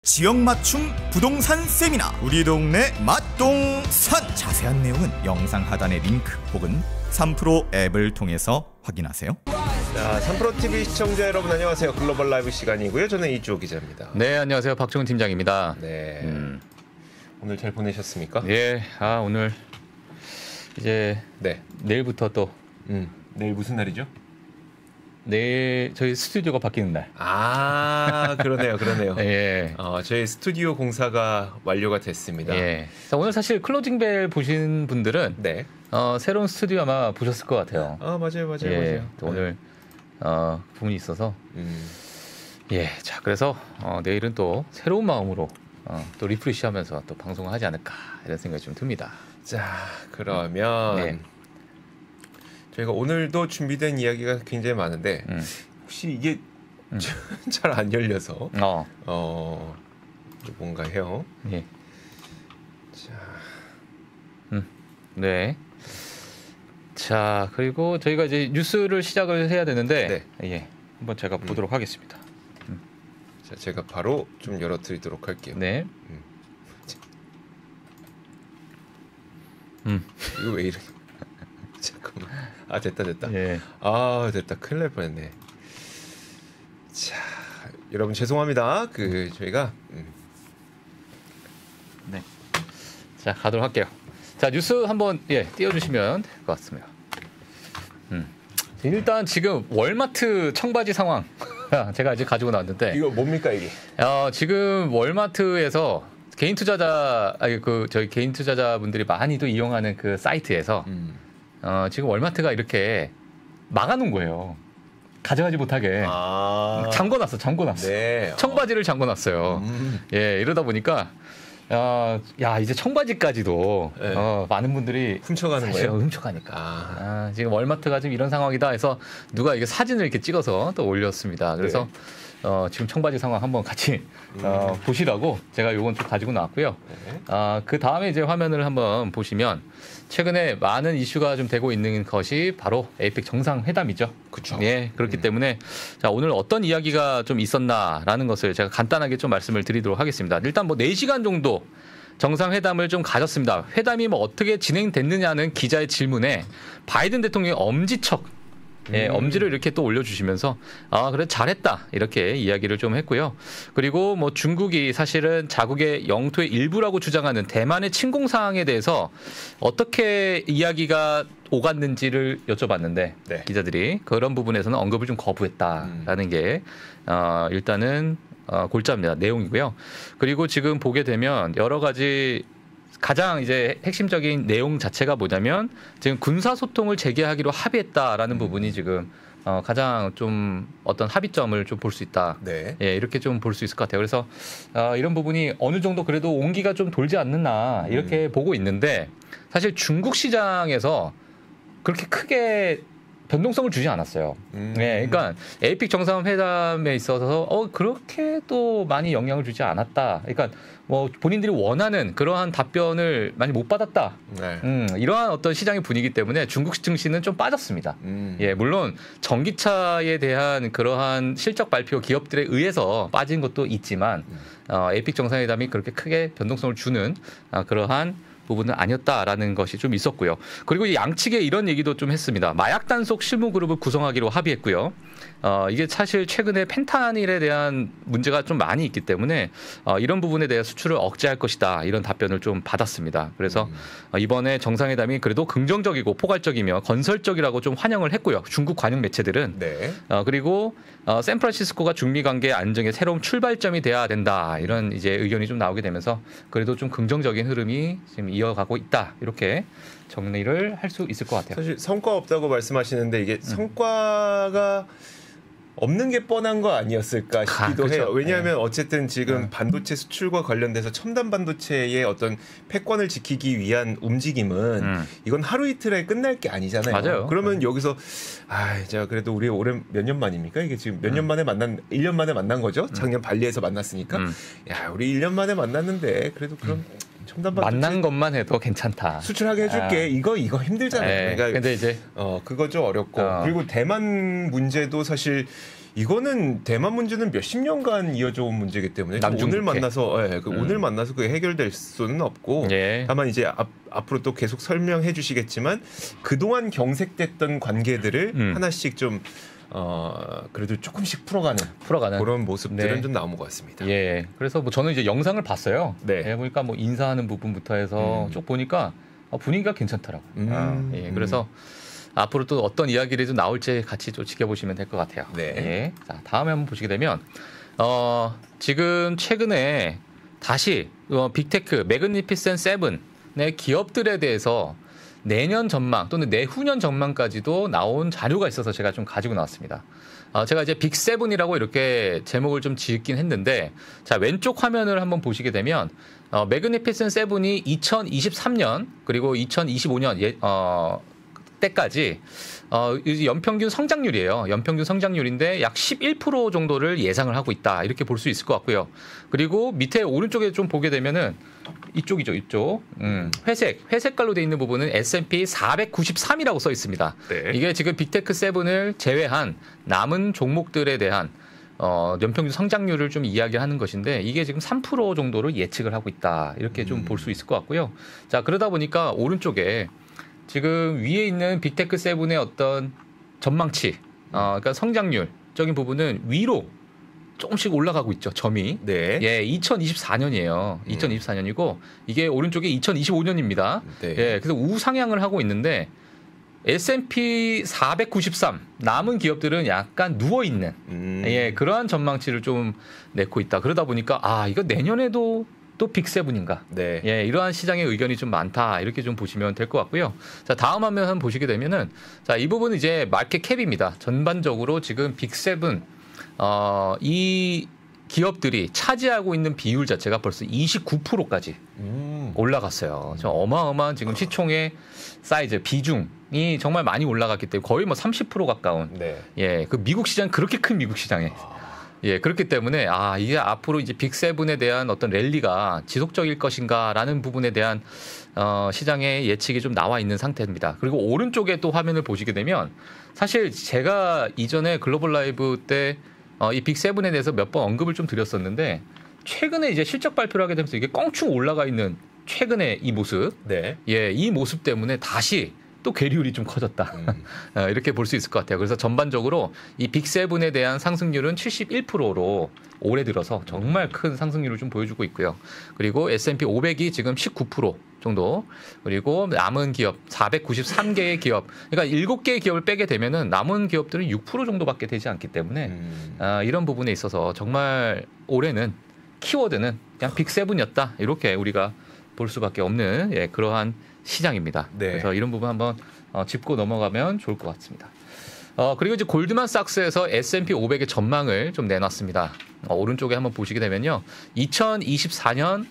지역 맞춤 부동산 세미나 우리 동네 맛동산 자세한 내용은 영상 하단의 링크 혹은 3프로 앱을 통해서 확인하세요. 자, 3프로TV 시청자 여러분 안녕하세요. 글로벌 라이브 시간이고요. 저는 이주호 기자입니다. 네, 안녕하세요. 박종훈 팀장입니다. 네. 오늘 잘 보내셨습니까? 예. 오늘 이제 네. 내일부터 또 내일 무슨 날이죠? 내일 저희 스튜디오가 바뀌는 날. 그러네요. 예. 저희 스튜디오 공사가 완료가 됐습니다. 예. 오늘 사실 클로징벨 보신 분들은 네. 새로운 스튜디오 아마 보셨을 것 같아요. 맞아요. 예. 또 오늘 부분이 있어서 예. 자, 그래서 내일은 또 새로운 마음으로 또 리프레시하면서 또 방송을 하지 않을까 이런 생각이 좀 듭니다. 자, 그러면 네. 저희가 오늘도 준비된 이야기가 굉장히 많은데 혹시 이게 잘 안 열려서 뭔가 해요. 예. 자, 네. 자, 그리고 저희가 이제 뉴스를 시작을 해야 되는데 예. 한번 제가 보도록 하겠습니다. 자, 제가 바로 좀 열어드리도록 할게요. 네. 이거 왜 이래? 잠깐만. 됐다. 예. 됐다. 큰일 날 뻔했네. 자, 여러분 죄송합니다. 저희가 네. 자, 가도록 할게요. 자, 뉴스 한번 띄워주시면 될 것 같습니다. 일단 지금 월마트 청바지 상황 제가 이제 가지고 나왔는데 이거 뭡니까 이게? 지금 월마트에서 개인 투자자 저희 개인 투자자분들이 많이도 이용하는 그 사이트에서 지금 월마트가 이렇게 막아놓은 거예요. 가져가지 못하게. 잠궈놨어. 네. 청바지를 잠궈놨어요. 예, 이러다 보니까 이제 청바지까지도 네. 많은 분들이 훔쳐가는 거예요? 훔쳐가니까. 지금 월마트가 지금 이런 상황이다 해서 누가 이게 사진을 이렇게 찍어서 또 올렸습니다. 그래서 지금 청바지 상황 한번 같이 보시라고 제가 요건 좀 가지고 나왔고요. 그 다음에 이제 화면을 한번 보시면 최근에 많은 이슈가 좀 되고 있는 것이 바로 에이펙 정상회담이죠. 그렇죠. 예, 그렇기 때문에 자, 오늘 어떤 이야기가 좀 있었나라는 것을 제가 간단하게 좀 말씀을 드리도록 하겠습니다. 일단 4시간 정도 정상회담을 좀 가졌습니다. 회담이 어떻게 진행됐느냐는 기자의 질문에 바이든 대통령이 엄지척 엄지를 이렇게 또 올려주시면서 그래 잘했다 이렇게 이야기를 좀 했고요. 그리고 중국이 사실은 자국의 영토의 일부라고 주장하는 대만의 침공 사항에 대해서 어떻게 이야기가 오갔는지를 여쭤봤는데 기자들이 그런 부분에서는 언급을 좀 거부했다라는 게 일단은 골자입니다. 내용이고요. 그리고 지금 보게 되면 여러 가지 가장 이제 핵심적인 내용 자체가 뭐냐면 지금 군사 소통을 재개하기로 합의했다라는 부분이 지금 가장 좀 어떤 합의점을 좀 볼 수 있다. 네. 예, 이렇게 좀 볼 수 있을 것 같아요. 그래서 이런 부분이 어느 정도 그래도 온기가 좀 돌지 않느냐 이렇게 보고 있는데 사실 중국 시장에서 그렇게 크게 변동성을 주지 않았어요. 네, 그러니까 에이펙 정상회담에 있어서 그렇게 또 많이 영향을 주지 않았다. 그러니까 본인들이 원하는 그러한 답변을 많이 못 받았다. 이러한 어떤 시장의 분위기 때문에 중국 증시는 좀 빠졌습니다. 예, 물론 전기차에 대한 그러한 실적 발표 기업들에 의해서 빠진 것도 있지만 에이펙 정상회담이 그렇게 크게 변동성을 주는 그러한 부분은 아니었다라는 것이 좀 있었고요. 그리고 양측에 이런 얘기도 좀 했습니다. 마약 단속 실무 그룹을 구성하기로 합의했고요. 이게 사실 최근에 펜타닐에 대한 문제가 좀 많이 있기 때문에 이런 부분에 대해 수출을 억제할 것이다. 이런 답변을 좀 받았습니다. 그래서 이번에 정상회담이 그래도 긍정적이고 포괄적이며 건설적이라고 좀 환영을 했고요. 중국 관영 매체들은. 그리고 샌프란시스코가 중미 관계 안정의 새로운 출발점이 돼야 된다. 이런 이제 의견이 좀 나오게 되면서 그래도 좀 긍정적인 흐름이 지금 이어가고 있다. 이렇게 정리를 할 수 있을 것 같아요. 사실 성과 없다고 말씀하시는데 이게 성과가 없는 게 뻔한 거 아니었을까 싶기도 그렇죠. 해요. 왜냐하면 어쨌든 지금 반도체 수출과 관련돼서 첨단 반도체의 어떤 패권을 지키기 위한 움직임은 이건 하루 이틀에 끝날 게 아니잖아요. 맞아요. 그러면 여기서 제가 그래도 우리 올해 몇 년 만입니까? 이게 지금 몇 년 만에 1년 만에 만난 거죠? 작년 발리에서 만났으니까. 우리 1년 만에 만났는데 그래도 그럼 첨단 반도체 만난 것만 해도 괜찮다. 수출하게 해줄게. 이거 힘들잖아요. 네. 그러니까 근데 이제 그거 좀 어렵고 그리고 대만 문제도 사실 이거는 대만 문제는 몇십 년간 이어져 온 문제이기 때문에 오늘 만나서 오늘 만나서 그게 해결될 수는 없고 다만 이제 앞으로 또 계속 설명해 주시겠지만 그동안 경색됐던 관계들을 하나씩 좀 그래도 조금씩 풀어가는 그런 모습들은 좀 나온 것 같습니다. 예. 그래서 뭐 저는 이제 영상을 봤어요. 네. 보니까 뭐 인사하는 부분부터 해서 쭉 보니까 분위기가 괜찮더라고. 예. 그래서 앞으로 또 어떤 이야기들이 좀 나올지 같이 좀 지켜보시면 될 것 같아요. 네. 예. 자, 다음에 한번 보시게 되면 지금 최근에 다시 빅테크 매그니피센트 세븐의 기업들에 대해서 내년 전망 또는 내후년 전망까지도 나온 자료가 있어서 제가 좀 가지고 나왔습니다. 제가 이제 빅7이라고 이렇게 제목을 좀 짓긴 했는데 자 왼쪽 화면을 한번 보시게 되면 매그니피센트 세븐이 2023년 그리고 2025년 때까지 연평균 성장률이에요. 연평균 성장률인데 약 11% 정도를 예상을 하고 있다. 이렇게 볼 수 있을 것 같고요. 그리고 밑에 오른쪽에 좀 보게 되면은 이쪽이죠. 이쪽. 회색 깔로 돼 있는 부분은 S&P 493이라고 써 있습니다. 네. 이게 지금 빅테크 7을 제외한 남은 종목들에 대한 연평균 성장률을 좀 이야기하는 것인데 이게 지금 3% 정도로 예측을 하고 있다. 이렇게 좀 볼 수 있을 것 같고요. 자, 그러다 보니까 오른쪽에 지금 위에 있는 빅테크 7의 어떤 전망치, 그러니까 성장률적인 부분은 위로 조금씩 올라가고 있죠. 점이. 네. 예, 2024년이에요. 2024년이고 이게 오른쪽에 2025년입니다. 네. 예, 그래서 우상향을 하고 있는데 S&P 493 남은 기업들은 약간 누워 있는 예, 그러한 전망치를 좀 내고 있다. 그러다 보니까 이거 내년에도 또 빅7인가? 네. 예, 이러한 시장의 의견이 좀 많다. 이렇게 좀 보시면 될 것 같고요. 자, 다음 화면 한번 보시게 되면은 자, 이 부분은 이제 마켓 캡입니다. 전반적으로 지금 빅7 이 기업들이 차지하고 있는 비율 자체가 벌써 29%까지 올라갔어요. 어마어마한 지금 시총의 사이즈, 비중이 정말 많이 올라갔기 때문에 거의 뭐 30% 가까운. 네. 예, 그 미국 시장 그렇게 큰 미국 시장에. 예, 그렇기 때문에 이게 앞으로 이제 빅7에 대한 어떤 랠리가 지속적일 것인가라는 부분에 대한 시장의 예측이 좀 나와 있는 상태입니다. 그리고 오른쪽에 또 화면을 보시게 되면 사실 제가 이전에 글로벌 라이브 때 이 빅7에 대해서 몇 번 언급을 좀 드렸었는데 최근에 이제 실적 발표를 하게 되면서 이게 껑충 올라가 있는 최근의 이 모습, 네. 예, 이 모습 때문에 다시 또 괴리율이 좀 커졌다. 이렇게 볼 수 있을 것 같아요. 그래서 전반적으로 이 빅7에 대한 상승률은 71%로 올해 들어서 정말 큰 상승률을 좀 보여주고 있고요. 그리고 S&P 500이 지금 19% 정도, 그리고 남은 기업 493개의 기업, 그러니까 7개의 기업을 빼게 되면은 남은 기업들은 6% 정도밖에 되지 않기 때문에 이런 부분에 있어서 정말 올해는 키워드는 그냥 빅7이었다. 이렇게 우리가 볼 수밖에 없는 그러한 시장입니다. 네. 그래서 이런 부분 한번 짚고 넘어가면 좋을 것 같습니다. 그리고 이제 골드만삭스에서 S&P 500의 전망을 좀 내놨습니다. 오른쪽에 한번 보시게 되면요, 2024년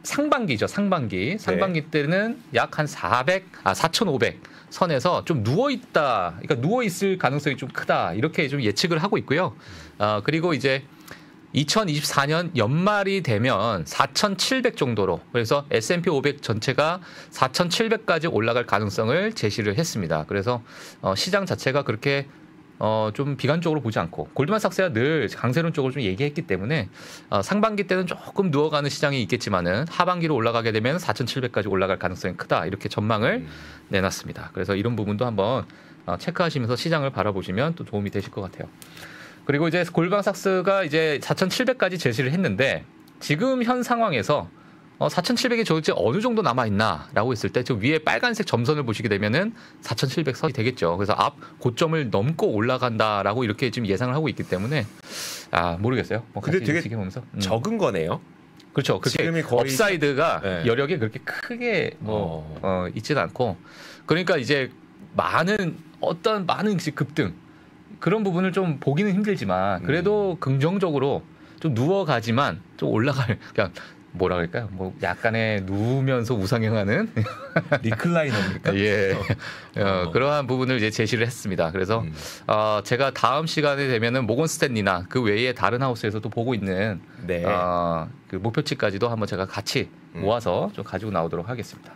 상반기죠. 상반기 때는 약 한 4,500 선에서 좀 누워 있다. 그러니까 누워 있을 가능성이 좀 크다. 이렇게 좀 예측을 하고 있고요. 그리고 이제 2024년 연말이 되면 4,700 정도로, 그래서 S&P 500 전체가 4,700까지 올라갈 가능성을 제시를 했습니다. 그래서 시장 자체가 그렇게 좀 비관적으로 보지 않고, 골드만삭스가 늘 강세론 쪽을 좀 얘기했기 때문에 상반기 때는 조금 누워가는 시장이 있겠지만은 하반기로 올라가게 되면 4,700까지 올라갈 가능성이 크다. 이렇게 전망을 내놨습니다. 그래서 이런 부분도 한번 체크하시면서 시장을 바라보시면 또 도움이 되실 것 같아요. 그리고 이제 골드만삭스가 이제 4,700까지 제시를 했는데 지금 현 상황에서 4,700이 도대체 어느 정도 남아 있나라고 했을 때 저 위에 빨간색 점선을 보시게 되면은 4,700 선이 되겠죠. 그래서 앞 고점을 넘고 올라간다라고 이렇게 지금 예상을 하고 있기 때문에 모르겠어요. 뭐 근데 되게 지켜보면서 적은 거네요. 그렇죠. 그렇게 거의 업사이드가 네. 여력이 그렇게 크게 있지는 않고, 그러니까 이제 많은 급등 그런 부분을 좀 보기는 힘들지만 그래도 긍정적으로 좀 누워가지만 좀 올라갈, 그냥 뭐라 그럴까요? 뭐 약간의 누우면서 우상향하는 리클라이너입니까? 예, 그러한 부분을 이제 제시를 했습니다. 그래서 제가 다음 시간에 되면은 모건 스탠리나 그 외에 다른 하우스에서도 보고 있는 네. 그 목표치까지도 한번 제가 같이 모아서 좀 가지고 나오도록 하겠습니다.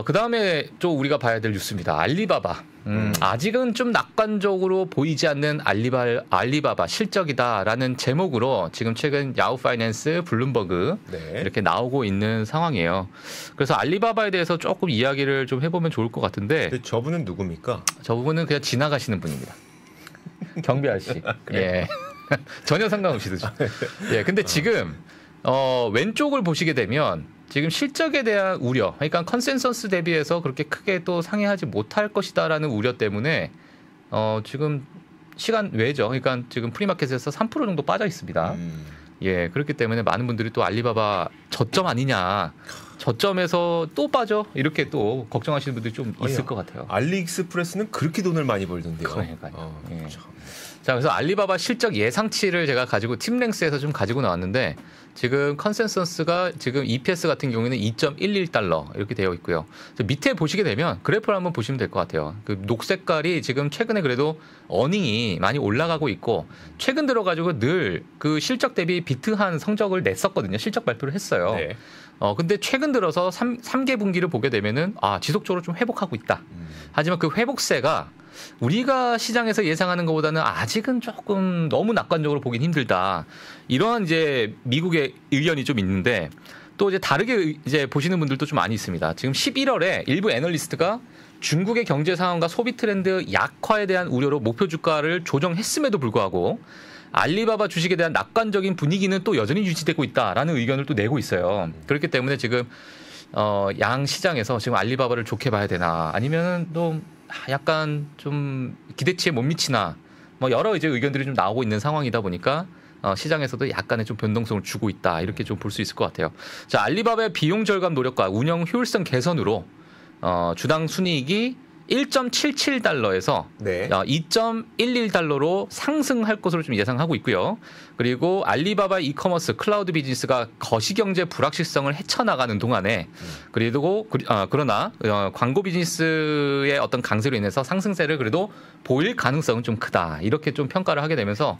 그 다음에 또 우리가 봐야 될 뉴스입니다. 알리바바. 아직은 좀 낙관적으로 보이지 않는 알리바바 실적이다라는 제목으로 지금 최근 야후 파이낸스, 블룸버그 네. 이렇게 나오고 있는 상황이에요. 그래서 알리바바에 대해서 조금 이야기를 좀 해보면 좋을 것 같은데. 근데 저분은 누굽니까? 저분은 그냥 지나가시는 분입니다. 경비 아저씨. 예. 전혀 상관없이 죠 예. 근데 지금 왼쪽을 보시게 되면 지금 실적에 대한 우려, 그러니까 컨센서스 대비해서 그렇게 크게 또 상회하지 못할 것이다라는 우려 때문에 지금 시간 외죠. 그러니까 지금 프리마켓에서 3% 정도 빠져 있습니다. 예, 그렇기 때문에 많은 분들이 또 알리바바 저점 아니냐, 저점에서 또 빠져 이렇게 또 걱정하시는 분들이 좀 있을 것 같아요. 알리익스프레스는 그렇게 돈을 많이 벌던데요. 그러니까요. 예. 자, 그래서 알리바바 실적 예상치를 제가 가지고 팀랭스에서 좀 가지고 나왔는데 지금 컨센서스가 지금 EPS 같은 경우에는 2.11달러 이렇게 되어 있고요. 밑에 보시게 되면 그래프를 한번 보시면 될 것 같아요. 그 녹색깔이 지금 최근에 그래도 어닝이 많이 올라가고 있고 최근 들어가지고 늘 그 실적 대비 비트한 성적을 냈었거든요. 실적 발표를 했어요. 네. 근데 최근 들어서 3개 분기를 보게 되면은 지속적으로 좀 회복하고 있다. 하지만 그 회복세가 우리가 시장에서 예상하는 것보다는 아직은 조금 너무 낙관적으로 보긴 힘들다. 이러한 이제 미국의 의견이 좀 있는데 또 이제 다르게 이제 보시는 분들도 좀 많이 있습니다. 지금 11월에 일부 애널리스트가 중국의 경제 상황과 소비 트렌드 약화에 대한 우려로 목표 주가를 조정했음에도 불구하고 알리바바 주식에 대한 낙관적인 분위기는 또 여전히 유지되고 있다라는 의견을 또 내고 있어요. 그렇기 때문에 지금 양 시장에서 지금 알리바바를 좋게 봐야 되나 아니면은 또 약간 좀 기대치에 못 미치나 뭐 여러 이제 의견들이 좀 나오고 있는 상황이다 보니까 시장에서도 약간의 좀 변동성을 주고 있다 이렇게 좀 볼 수 있을 것 같아요. 자, 알리바바의 비용 절감 노력과 운영 효율성 개선으로 주당 순이익이 1.77달러에서 네. 2.11달러로 상승할 것으로 좀 예상하고 있고요. 그리고 알리바바 이커머스 클라우드 비즈니스가 거시경제 불확실성을 헤쳐나가는 동안에 그러나 광고 비즈니스의 어떤 강세로 인해서 상승세를 그래도 보일 가능성은 좀 크다. 이렇게 좀 평가를 하게 되면서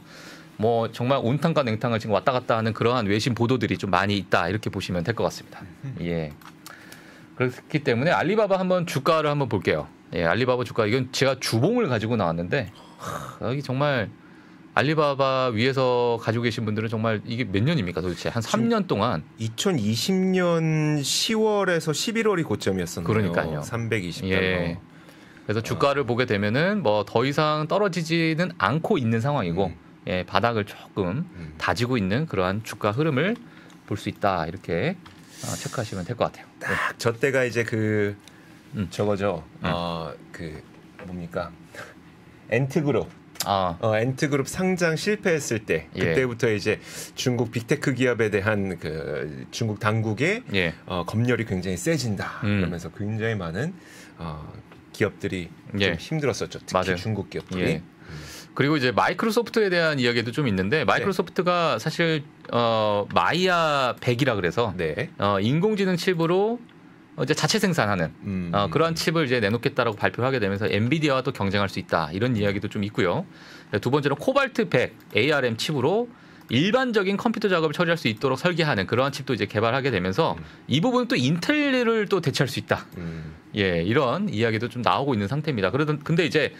뭐 정말 온탕과 냉탕을 지금 왔다 갔다 하는 그러한 외신 보도들이 좀 많이 있다. 이렇게 보시면 될 것 같습니다. 예. 그렇기 때문에 알리바바 한번 주가를 한번 볼게요. 예, 알리바바 주가 이건 제가 주봉을 가지고 나왔는데 여기 정말 알리바바 위에서 가지고 계신 분들은 정말 이게 몇 년입니까 도대체 한 3년 동안 2020년 10월에서 11월이 고점이었었네요. 그러니까요. 320달러. 예. 그래서 주가를 보게 되면은 뭐 더 이상 떨어지지는 않고 있는 상황이고 예, 바닥을 조금 다지고 있는 그러한 주가 흐름을 볼 수 있다 이렇게 체크하시면 될 것 같아요. 딱 저 때가 이제 그 저거죠. 그 뭡니까? 엔트그룹. 엔트그룹 상장 실패했을 때 그때부터 이제 중국 빅테크 기업에 대한 그 중국 당국의 검열이 굉장히 세진다. 그러면서 굉장히 많은 기업들이 좀 힘들었었죠. 특히 맞아요. 중국 기업들이. 그리고 이제 마이크로소프트에 대한 이야기도 좀 있는데 마이크로소프트가 사실 마이아 100이라 그래서 인공지능 칩으로 이제 자체 생산하는 그러한 칩을 이제 내놓겠다라고 발표를 하게 되면서 엔비디아와 또 경쟁할 수 있다 이런 이야기도 좀 있고요. 두 번째로 코발트 100 ARM 칩으로 일반적인 컴퓨터 작업을 처리할 수 있도록 설계하는 그러한 칩도 이제 개발하게 되면서 이 부분은 또 인텔을 또 대체할 수 있다. 예, 이런 이야기도 좀 나오고 있는 상태입니다. 근데 이제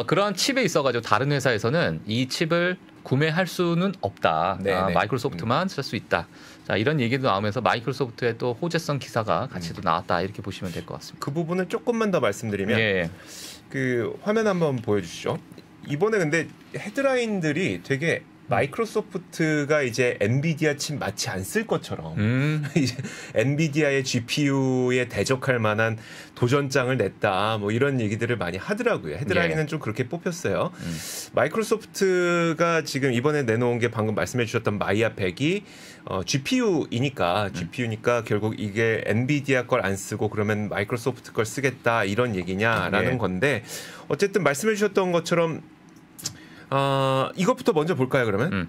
그러한 칩에 있어가지고 다른 회사에서는 이 칩을 구매할 수는 없다. 마이크로소프트만 쓸 수 있다. 자, 이런 얘기도 나오면서 마이크로소프트의 또 호재성 기사가 같이 또 나왔다 이렇게 보시면 될 것 같습니다. 그 부분을 조금만 더 말씀드리면 그 화면 한번 보여주시죠. 이번에 근데 헤드라인들이 되게 마이크로소프트가 이제 엔비디아 칩 마치 안 쓸 것처럼 이제 엔비디아의 GPU에 대적할 만한 도전장을 냈다 뭐 이런 얘기들을 많이 하더라고요. 헤드라인은 좀 그렇게 뽑혔어요. 마이크로소프트가 지금 이번에 내놓은 게 방금 말씀해 주셨던 마이아 100이 GPU니까 결국 이게 엔비디아 걸 안 쓰고 그러면 마이크로소프트 걸 쓰겠다 이런 얘기냐라는 건데 어쨌든 말씀해 주셨던 것처럼 이것부터 먼저 볼까요, 그러면?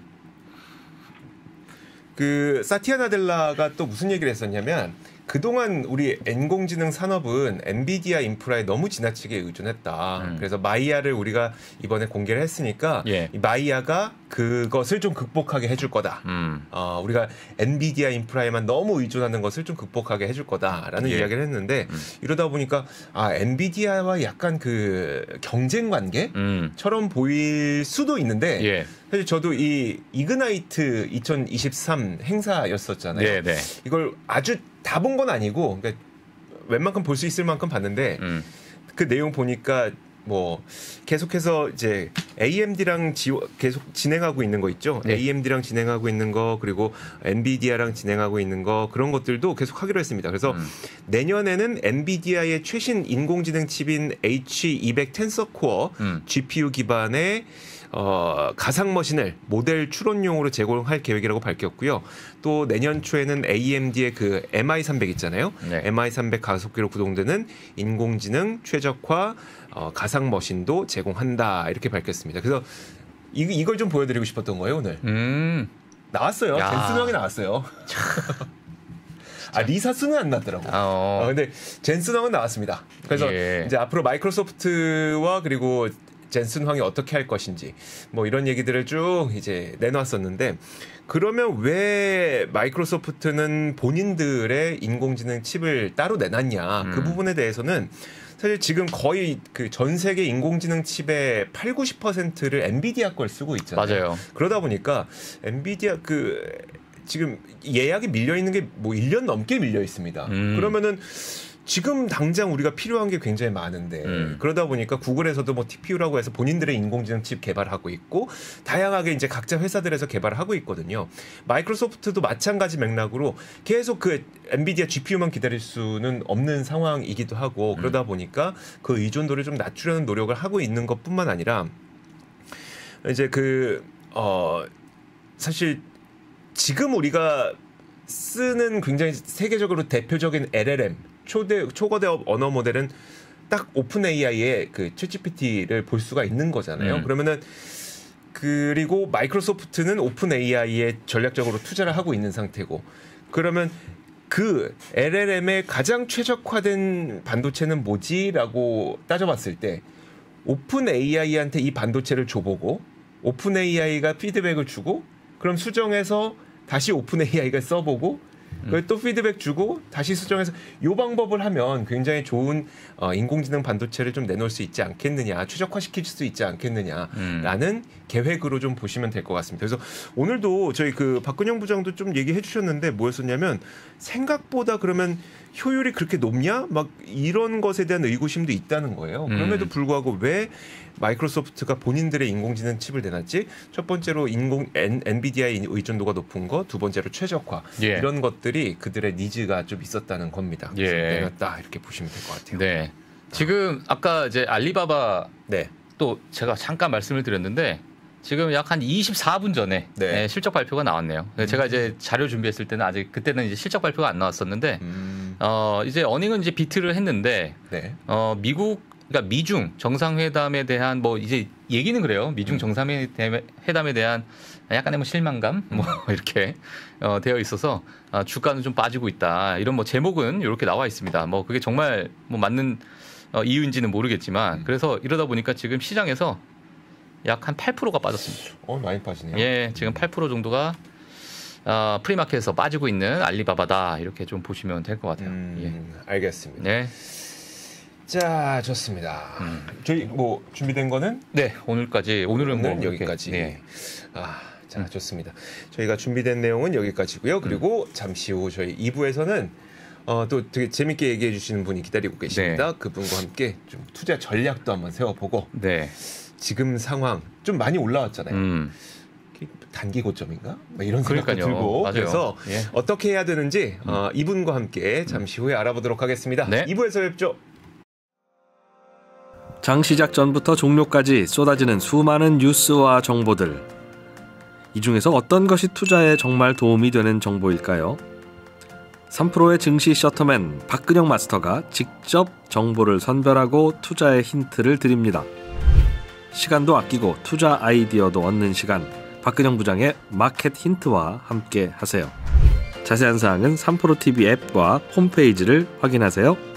그 사티아 나델라가 또 무슨 얘기를 했었냐면 그동안 우리 인공지능 산업은 엔비디아 인프라에 너무 지나치게 의존했다. 그래서 마이야를 우리가 이번에 공개를 했으니까 이 마이야가 그것을 좀 극복하게 해줄 거다. 우리가 엔비디아 인프라에만 너무 의존하는 것을 좀 극복하게 해줄 거다라는 이야기를 했는데 이러다 보니까 엔비디아와 약간 그 경쟁 관계처럼 보일 수도 있는데 사실 저도 이 이그나이트 2023 행사였었잖아요. 이걸 아주 다 본 건 아니고 그러니까 웬만큼 볼 수 있을 만큼 봤는데 그 내용 보니까 뭐 계속해서 이제 AMD랑 계속 진행하고 있는 거 있죠. AMD랑 진행하고 있는 거 그리고 엔비디아랑 진행하고 있는 거 그런 것들도 계속 하기로 했습니다. 그래서 내년에는 엔비디아의 최신 인공지능 칩인 H200 텐서 코어 GPU 기반의 가상 머신을 모델 추론용으로 제공할 계획이라고 밝혔고요. 또 내년 초에는 AMD의 그 MI300 있잖아요. MI300 가속기로 구동되는 인공지능 최적화 가상 머신도 제공한다 이렇게 밝혔습니다. 그래서 이걸 좀 보여드리고 싶었던 거예요 오늘. 나왔어요. 젠슨 황이 나왔어요. 리사 스는 안 나왔더라고요. 근데 젠슨 황은 나왔습니다. 그래서 이제 앞으로 마이크로소프트와 그리고 젠슨 황이 어떻게 할 것인지 뭐 이런 얘기들을 쭉 이제 내놨었는데 그러면 왜 마이크로소프트는 본인들의 인공지능 칩을 따로 내놨냐 그 부분에 대해서는 사실 지금 거의 그 전 세계 인공지능 칩의 80-90%를 엔비디아 걸 쓰고 있잖아요. 맞아요. 그러다 보니까 엔비디아 그 지금 예약이 밀려 있는 게 뭐 1년 넘게 밀려 있습니다. 그러면은 지금 당장 우리가 필요한 게 굉장히 많은데 그러다 보니까 구글에서도 뭐 TPU라고 해서 본인들의 인공지능 칩 개발하고 있고 다양하게 이제 각자 회사들에서 개발을 하고 있거든요. 마이크로소프트도 마찬가지 맥락으로 계속 그 엔비디아 GPU만 기다릴 수는 없는 상황이기도 하고 그러다 보니까 그 의존도를 좀 낮추려는 노력을 하고 있는 것뿐만 아니라 이제 사실 지금 우리가 쓰는 굉장히 세계적으로 대표적인 LLM 초거대업 언어 모델은 딱 오픈 AI의 그 챗GPT를 볼 수가 있는 거잖아요. 그러면은 그리고 마이크로소프트는 오픈 AI에 전략적으로 투자를 하고 있는 상태고 그러면 그 LLM의 가장 최적화된 반도체는 뭐지라고 따져봤을 때 오픈 AI한테 이 반도체를 줘보고 오픈 AI가 피드백을 주고 그럼 수정해서 다시 오픈 AI가 써보고 그걸 또 피드백 주고 다시 수정해서 이 방법을 하면 굉장히 좋은 인공지능 반도체를 좀 내놓을 수 있지 않겠느냐 최적화시킬 수 있지 않겠느냐라는 계획으로 좀 보시면 될 것 같습니다. 그래서 오늘도 저희 그 박근영 부장도 좀 얘기해 주셨는데 뭐였었냐면 생각보다 그러면 효율이 그렇게 높냐? 막 이런 것에 대한 의구심도 있다는 거예요. 그럼에도 불구하고 왜 마이크로소프트가 본인들의 인공지능 칩을 내놨지? 첫 번째로 엔비디아의 의존도가 높은 거, 두 번째로 최적화 이런 것들이 그들의 니즈가 좀 있었다는 겁니다. 그래서 내놨다 이렇게 보시면 될 것 같아요. 네. 지금 아까 이제 알리바바 또 제가 잠깐 말씀을 드렸는데 지금 약 한 24분 전에 실적 발표가 나왔네요. 제가 이제 자료 준비했을 때는 아직 그때는 이제 실적 발표가 안 나왔었는데 이제 어닝은 이제 비트를 했는데 그러니까 미중 정상회담에 대한 뭐 이제 얘기는 그래요. 미중 정상회담에 대한 약간의 뭐 실망감 뭐 이렇게 되어 있어서 주가는 좀 빠지고 있다. 이런 뭐 제목은 이렇게 나와 있습니다. 뭐 그게 정말 뭐 맞는 이유인지는 모르겠지만 그래서 이러다 보니까 지금 시장에서 약 한 8%가 빠졌습니다. 많이 빠지네요. 예, 지금 8% 정도가 프리마켓에서 빠지고 있는 알리바바다 이렇게 좀 보시면 될 것 같아요. 알겠습니다. 네. 자, 좋습니다. 저희 뭐 준비된 거는? 네, 오늘은 뭐 여기까지. 자, 좋습니다. 저희가 준비된 내용은 여기까지고요. 그리고 잠시 후 저희 2부에서는 또 되게 재밌게 얘기해 주시는 분이 기다리고 계십니다. 그분과 함께 좀 투자 전략도 한번 세워보고 지금 상황 좀 많이 올라왔잖아요. 단기 고점인가? 이런 생각도 들고 맞아요. 그래서 어떻게 해야 되는지 이분과 함께 잠시 후에 알아보도록 하겠습니다. 2부에서 뵙죠. 장 시작 전부터 종료까지 쏟아지는 수많은 뉴스와 정보들. 이 중에서 어떤 것이 투자에 정말 도움이 되는 정보일까요? 3프로의 증시 셔터맨 박근영 마스터가 직접 정보를 선별하고 투자의 힌트를 드립니다. 시간도 아끼고 투자 아이디어도 얻는 시간, 박근영 부장의 마켓 힌트와 함께 하세요. 자세한 사항은 3프로TV 앱과 홈페이지를 확인하세요.